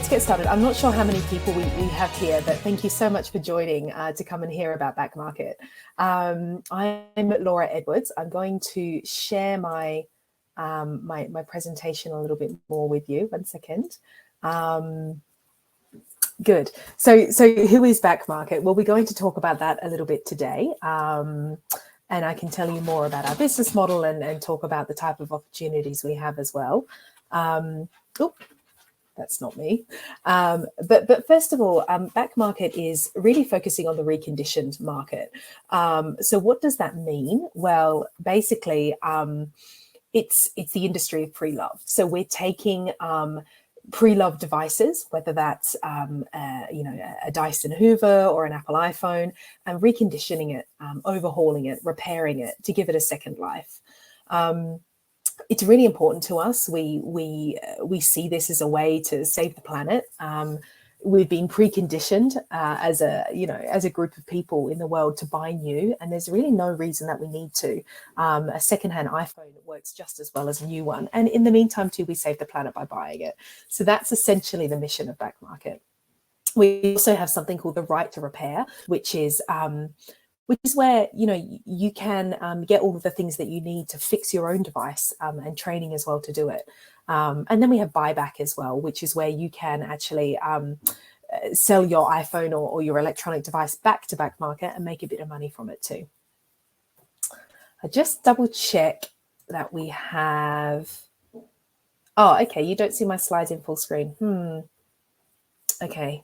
let's get started. I'm not sure how many people we have here, but thank you so much for joining to come and hear about BackMarket. I'm Laura Edwards. I'm going to share my my presentation a little bit more with you. One second. Good. So who is BackMarket? Well, we're going to talk about that a little bit today. And I can tell you more about our business model and talk about the type of opportunities we have as well. That's not me. But first of all, BackMarket is really focusing on the reconditioned market. So what does that mean? Well, basically, it's the industry of pre-loved. So we're taking pre-loved devices, whether that's a Dyson Hoover or an Apple iPhone, and reconditioning it, overhauling it, repairing it to give it a second life. It's really important to us. We see this as a way to save the planet. We've been preconditioned as a group of people in the world to buy new, and there's really no reason that we need to. A secondhand iPhone works just as well as a new one, and in the meantime too, we save the planet by buying it. So that's essentially the mission of BackMarket. We also have something called the right to repair, which is where you can get all of the things that you need to fix your own device, and training as well to do it. And then we have buyback as well, which is where you can actually sell your iPhone or your electronic device back to BackMarket and make a bit of money from it too. I just double check that we have. Oh, okay. You don't see my slides in full screen. Okay.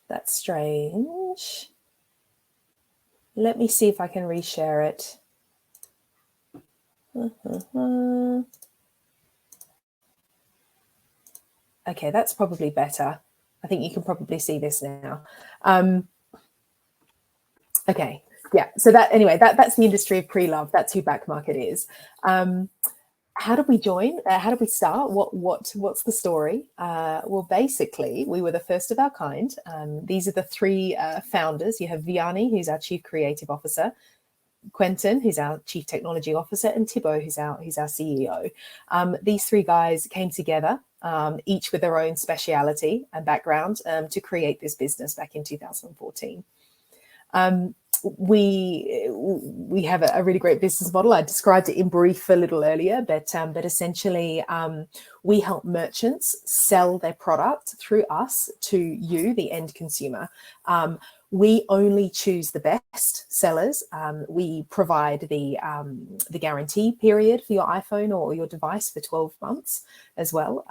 That's strange. Let me see if I can reshare it. Okay, that's probably better. I think you can probably see this now. Okay, yeah. So that's the industry of pre-love. That's who BackMarket is. How did we join? How did we start? What's the story? Well, basically, we were the first of our kind. These are the three founders. You have Vianney, who's our Chief Creative Officer, Quentin, who's our Chief Technology Officer, and Thibaut, who's our CEO. These three guys came together, each with their own speciality and background, to create this business back in 2014. We have a really great business model. I described it in brief a little earlier, but essentially we help merchants sell their product through us to you, the end consumer. We only choose the best sellers. We provide the guarantee period for your iPhone or your device for 12 months as well.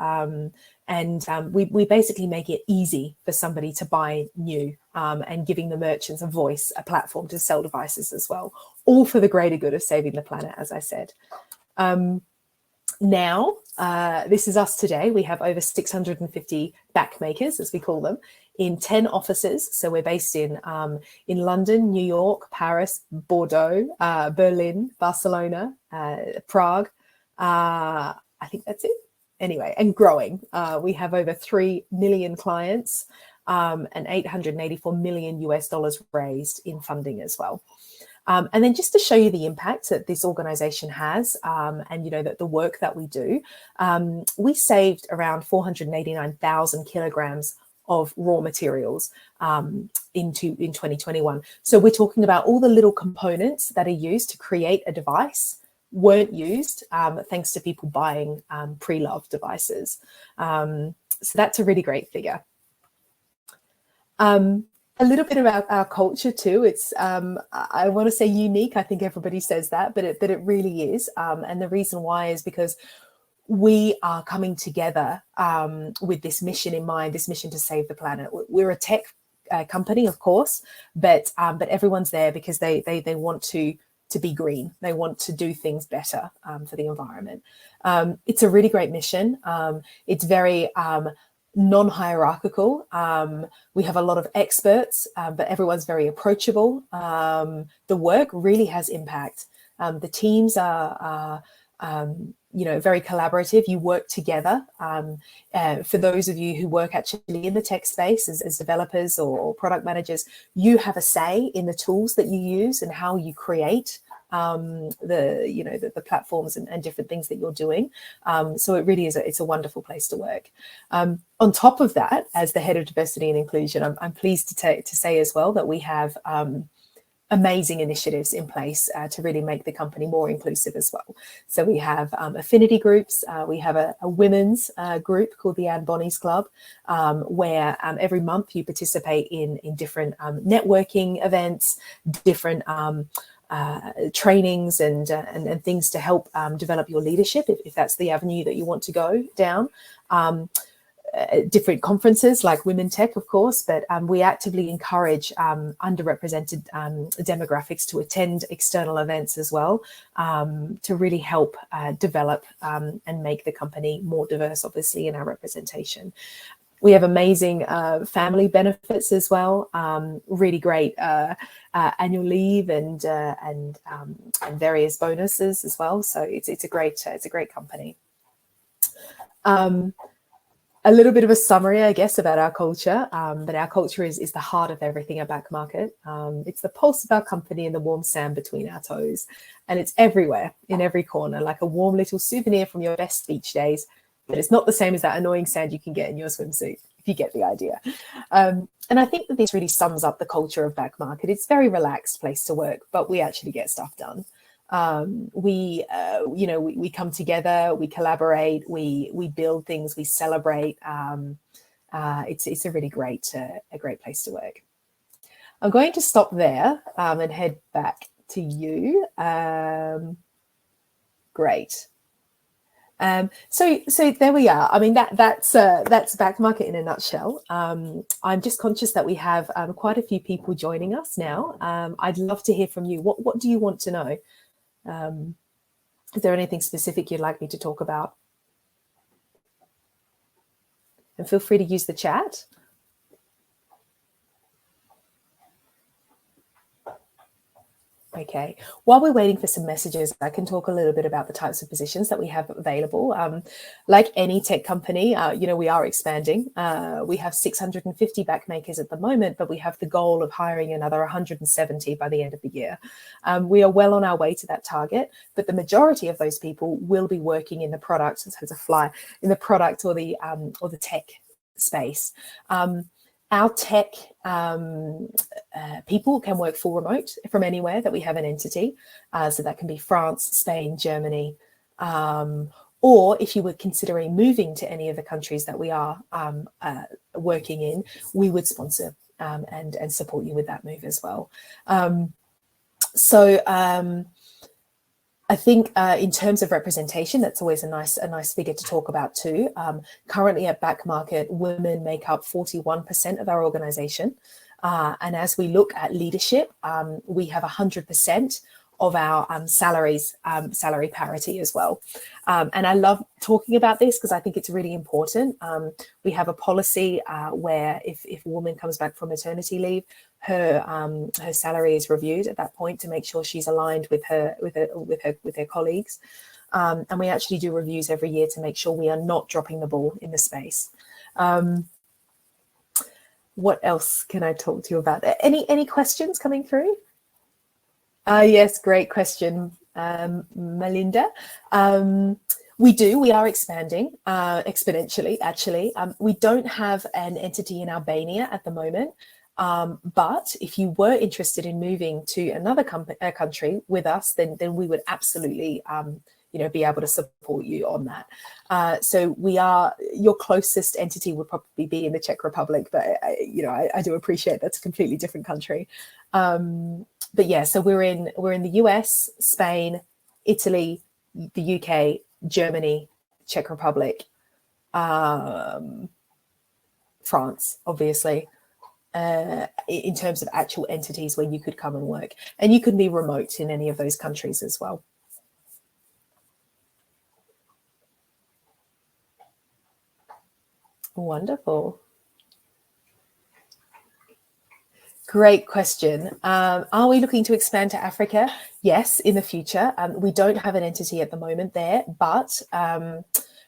We basically make it easy for somebody to buy new, and giving the merchants a voice, a platform to sell devices as well, all for the greater good of saving the planet, as I said. Now, this is us today. We have over 650 backmakers, as we call them, in 10 offices. So we're based in London, New York, Paris, Bordeaux, Berlin, Barcelona, Prague. I think that's it. Anyway, and growing. We have over 3 million clients, and $884 million US raised in funding as well. And then just to show you the impact that this organization has, and that the work that we do, we saved around 489,000 kilograms of raw materials in 2021. So we're talking about all the little components that are used to create a device weren't used thanks to people buying pre-loved devices. So that's a really great figure. A little bit about our culture too. It's I want to say unique. I think everybody says that, but it really is. And the reason why is because we are coming together with this mission in mind, this mission to save the planet. We're a tech company, of course, but everyone's there because they want to be green. They want to do things better for the environment. It's a really great mission. It's very non-hierarchical. We have a lot of experts, but everyone's very approachable. The work really has impact. The teams are very collaborative. You work together. For those of you who work actually in the tech space as developers or product managers, you have a say in the tools that you use and how you create the platforms and different things that you're doing. So it really is it's a wonderful place to work. On top of that, as the head of diversity and inclusion, I'm pleased to say as well that we have amazing initiatives in place to really make the company more inclusive as well. So we have affinity groups. We have a women's group called the Anne Bonny's Club, where every month you participate in different networking events, different trainings and things to help develop your leadership, if that's the avenue that you want to go down. Different conferences like Women Tech, of course, but we actively encourage underrepresented demographics to attend external events as well, to really help develop and make the company more diverse, obviously, in our representation. We have amazing family benefits as well, really great annual leave and various bonuses as well. So it's a great company. A little bit of a summary, I guess, about our culture, but our culture is the heart of everything at BackMarket. It's the pulse of our company and the warm sand between our toes. And it's everywhere, in every corner, like a warm little souvenir from your best beach days. But it's not the same as that annoying sand you can get in your swimsuit, if you get the idea. And I think that this really sums up the culture of BackMarket. It's a very relaxed place to work, but we actually get stuff done. We come together, we collaborate, we build things, we celebrate. It's a really great place to work. I'm going to stop there and head back to you. Great. So there we are. I mean, that's BackMarket in a nutshell. I'm just conscious that we have quite a few people joining us now. I'd love to hear from you. What do you want to know? Is there anything specific you'd like me to talk about? And feel free to use the chat. Okay, while we're waiting for some messages, I can talk a little bit about the types of positions that we have available. Like any tech company, we are expanding. We have 650 backmakers at the moment, but we have the goal of hiring another 170 by the end of the year. We are well on our way to that target, but the majority of those people will be working in the product, so it's a fly, in the product or the tech space. Our tech people can work full remote from anywhere that we have an entity. So that can be France, Spain, Germany, or if you were considering moving to any of the countries that we are working in, we would sponsor and support you with that move as well. I think in terms of representation, that's always a nice figure to talk about too. Currently at BackMarket, women make up 41% of our organization. And as we look at leadership, we have 100% of our salary parity as well. And I love talking about this because I think it's really important. We have a policy where if a woman comes back from maternity leave, her salary is reviewed at that point to make sure she's aligned with her colleagues. And we actually do reviews every year to make sure we are not dropping the ball in the space. What else can I talk to you about? Any questions coming through? Yes, great question, Melinda. We are expanding exponentially, actually. We don't have an entity in Albania at the moment, but if you were interested in moving to another country with us, then we would absolutely be able to support you on that. So your closest entity would probably be in the Czech Republic, but I do appreciate that's a completely different country. But yeah, so we're in the US, Spain, Italy, the UK, Germany, Czech Republic, France, obviously, in terms of actual entities where you could come and work. And you can be remote in any of those countries as well. Wonderful. Great question. Are we looking to expand to Africa? Yes, in the future. We don't have an entity at the moment there, but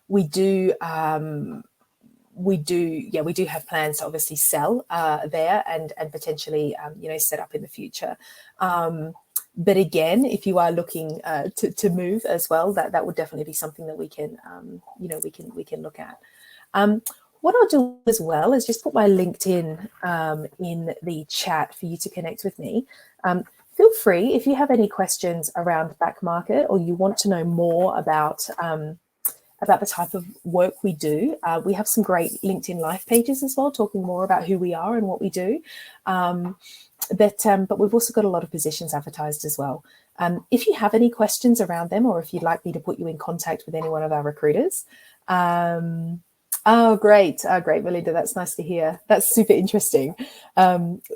we do have plans to obviously sell there and potentially set up in the future. But again, if you are looking to move as well, that would definitely be something that we can, we can look at. What I'll do as well is just put my LinkedIn in the chat for you to connect with me. Feel free, if you have any questions around BackMarket or you want to know more about the type of work we do. We have some great LinkedIn live pages as well, talking more about who we are and what we do. But we've also got a lot of positions advertised as well. If you have any questions around them, or if you'd like me to put you in contact with any one of our recruiters. Oh, great. Great, Melinda. That's nice to hear. That's super interesting.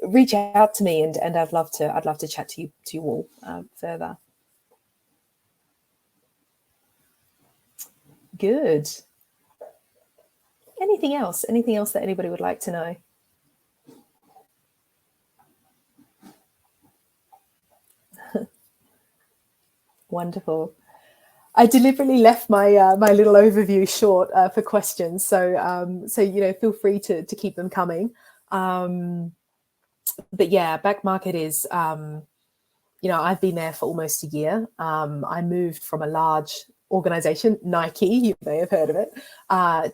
Reach out to me and I'd love to chat to you all further. Good. Anything else? Anything else that anybody would like to know? Wonderful. I deliberately left my my little overview short for questions, so feel free to keep them coming. But yeah, BackMarket is I've been there for almost a year. I moved from a large organization, Nike, you may have heard of it,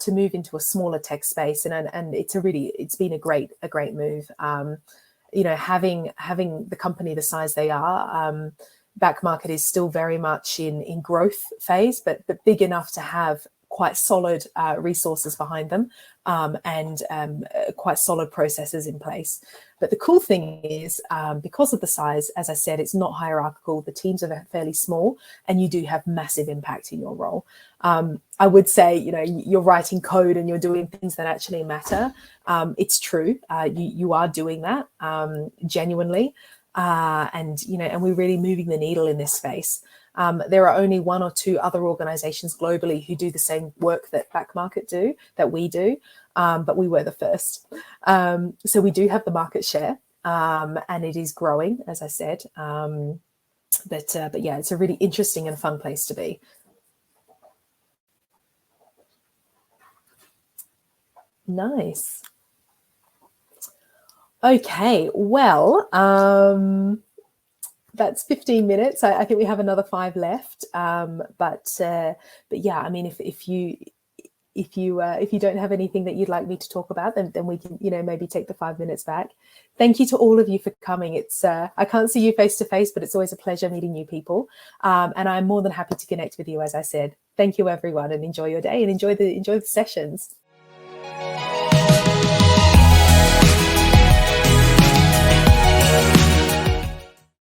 to move into a smaller tech space, and it's been a great move. Having the company the size they are. BackMarket is still very much in growth phase, but big enough to have quite solid resources behind them and quite solid processes in place. But the cool thing is, because of the size, as I said, it's not hierarchical. The teams are fairly small, and you do have massive impact in your role. I would say, you're writing code and you're doing things that actually matter. It's true. You are doing that genuinely. And we're really moving the needle in this space. There are only one or two other organizations globally who do the same work that BackMarket do, that we do, but we were the first. So we do have the market share, and it is growing, as I said. But yeah, it's a really interesting and fun place to be. Nice. Okay, well, that's 15 minutes. I think we have another 5 left. But yeah, I mean, if you don't have anything that you'd like me to talk about, then we can, maybe take the 5 minutes back. Thank you to all of you for coming. It's I can't see you face to face, but it's always a pleasure meeting new people. And I'm more than happy to connect with you, as I said. Thank you, everyone, and enjoy your day and enjoy the sessions.